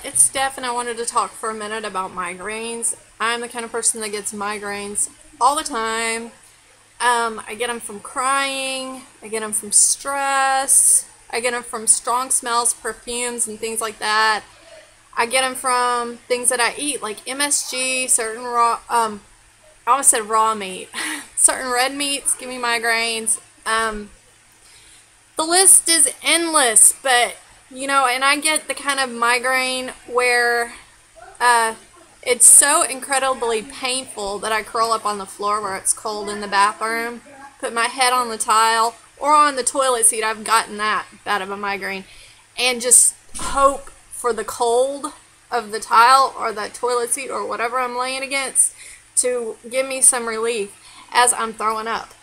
it's Steph, and I wanted to talk for a minute about migraines. I'm the kind of person that gets migraines all the time. I get them from crying, I get them from stress, I get them from strong smells, perfumes, and things like that. I get them from things that I eat, like MSG, certain raw, I almost said raw meat. Certain red meats give me migraines. The list is endless, but and I get the kind of migraine where it's so incredibly painful that I curl up on the floor where it's cold in the bathroom, put my head on the tile or on the toilet seat. I've gotten that bad of a migraine, and just hope for the cold of the tile or the toilet seat or whatever I'm laying against to give me some relief as I'm throwing up.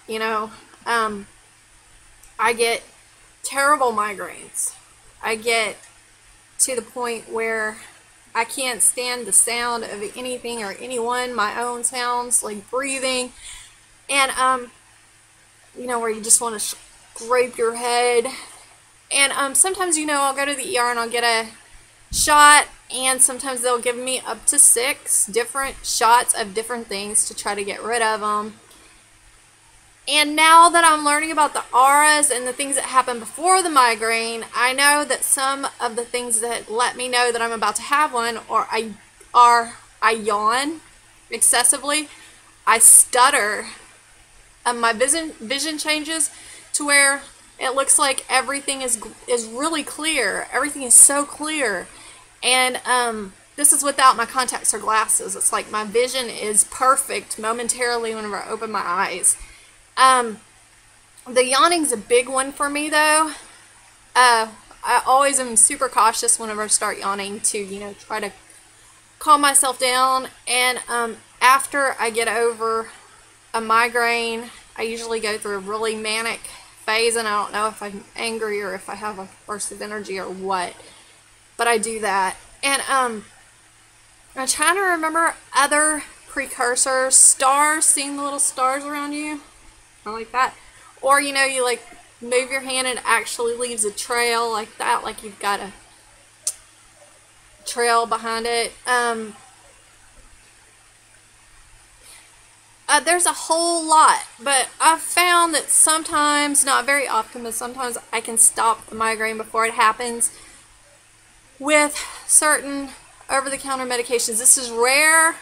I get terrible migraines. I get to the point where I can't stand the sound of anything or anyone, my own sounds, like breathing, and where you just want to scrape your head. And sometimes I'll go to the ER and I'll get a shot, and sometimes they'll give me up to 6 different shots of different things to try to get rid of them. And now that I'm learning about the auras and the things that happen before the migraine, I know that some of the things that let me know that I'm about to have one I yawn excessively, I stutter, my vision changes to where it looks like everything is really clear. Everything is so clear, and this is without my contacts or glasses. It's like my vision is perfect momentarily whenever I open my eyes. The yawning's a big one for me, though. I always am super cautious whenever I start yawning to, try to calm myself down. And after I get over a migraine, I usually go through a really manic phase, and I don't know if I'm angry or if I have a burst of energy or what, but I do that. And I'm trying to remember other precursors. Stars, seeing the little stars around you, I like that. Or you like move your hand and it actually leaves a trail like that, like you've got a trail behind it. There's a whole lot, but I've found that sometimes, not very often, but sometimes I can stop the migraine before it happens with certain over-the-counter medications. This is rare.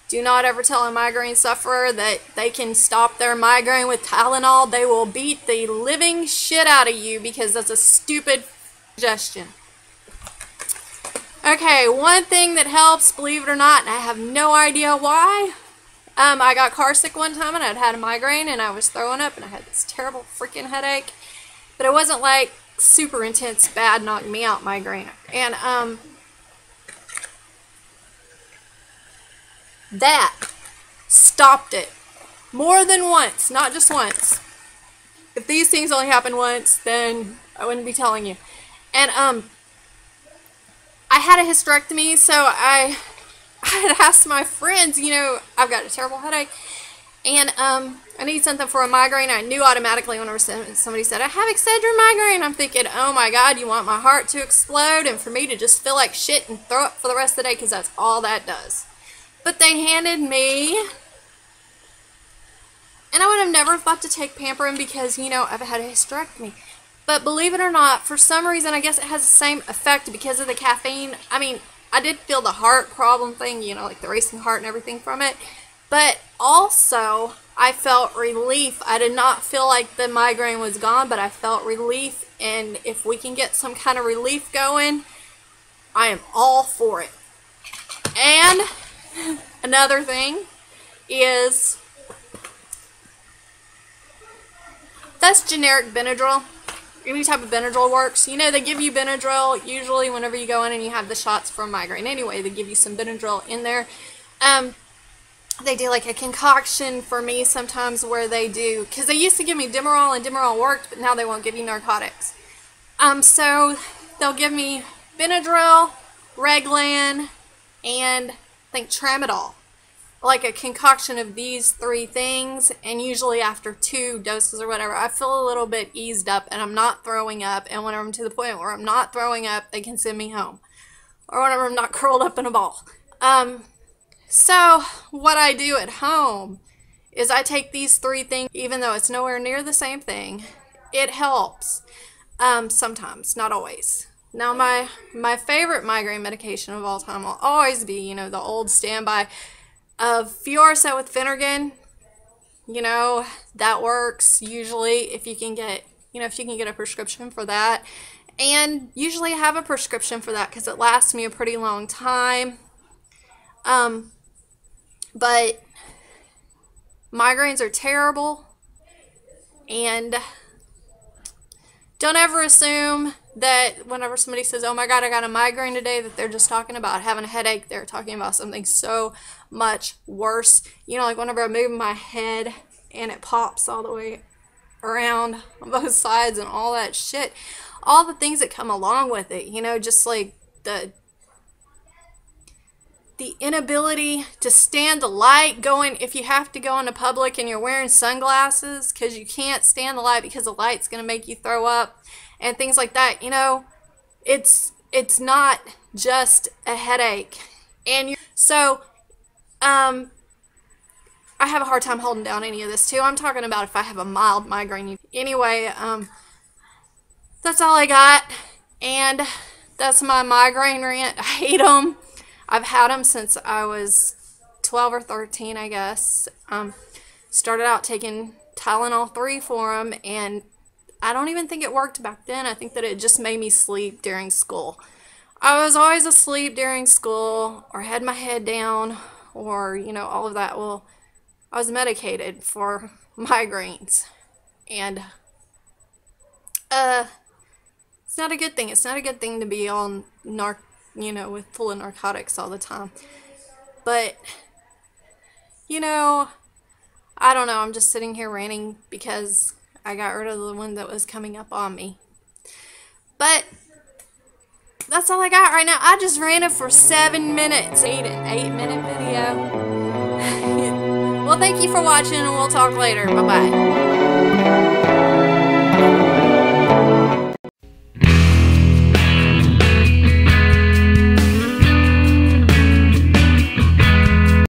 Do not ever tell a migraine sufferer that they can stop their migraine with Tylenol. They will beat the living shit out of you because that's a stupid suggestion. Okay, one thing that helps, believe it or not, and I have no idea why. I got car sick one time and I'd had a migraine and I was throwing up and I had this terrible freaking headache. But it wasn't like super intense, bad, knock me out migraine. And that stopped it more than once, not just once. If these things only happen once, then I wouldn't be telling you. And I had a hysterectomy, so I had asked my friends, I've got a terrible headache, and I need something for a migraine. I knew automatically whenever somebody said, I have Excedrin migraine, I'm thinking, oh my god, you want my heart to explode and for me to just feel like shit and throw up for the rest of the day, because that's all that does. But they handed me, and I would have never thought to take Pamperin because, I've had a hysterectomy. But believe it or not, for some reason, I guess it has the same effect because of the caffeine. I mean, I did feel the heart problem thing, like the racing heart and everything from it. But also, I felt relief. I did not feel like the migraine was gone, but I felt relief. And if we can get some kind of relief going, I am all for it. And another thing is, that's generic Benadryl. Any type of Benadryl works. They give you Benadryl usually whenever you go in and you have the shots for migraine. Anyway, they give you some Benadryl in there. They do like a concoction for me sometimes where they do, because they used to give me Demerol and Demerol worked, but now they won't give you narcotics. So they'll give me Benadryl, Reglan, and I think Tramadol. Like a concoction of these 3 things, and usually after 2 doses or whatever, I feel a little bit eased up and I'm not throwing up, and when I'm to the point where I'm not throwing up, they can send me home. or whenever I'm not curled up in a ball. So what I do at home is I take these 3 things, even though it's nowhere near the same thing. It helps. Sometimes, not always. Now, my favorite migraine medication of all time will always be, you know, the old standby of Fioricet with Phenergan. You know, that works usually if you can get, you know, if you can get a prescription for that. And usually I have a prescription for that because it lasts me a pretty long time. But migraines are terrible, and don't ever assume that whenever somebody says, oh my god, I got a migraine today, that they're just talking about having a headache. They're talking about something so much worse. You know, like whenever I move my head and it pops all the way around on both sides and all that shit. All the things that come along with it, you know, just like the inability to stand the light going, if you have to go into public and you're wearing sunglasses because you can't stand the light because the light's going to make you throw up and things like that. You know, it's not just a headache. And so I have a hard time holding down any of this too. I'm talking about if I have a mild migraine. Anyway, that's all I got, and that's my migraine rant. I hate them. I've had them since I was 12 or 13, I guess. Started out taking Tylenol 3 for them, and I don't even think it worked back then. I think that it just made me sleep during school. I was always asleep during school, or had my head down, or, you know, all of that. Well, I was medicated for migraines, and it's not a good thing. It's not a good thing to be on full of narcotics all the time. But, you know, I don't know. I'm just sitting here ranting because I got rid of the one that was coming up on me. But that's all I got right now. I just ranted for 7 minutes. An 8-minute video. Well, thank you for watching, and we'll talk later. Bye-bye.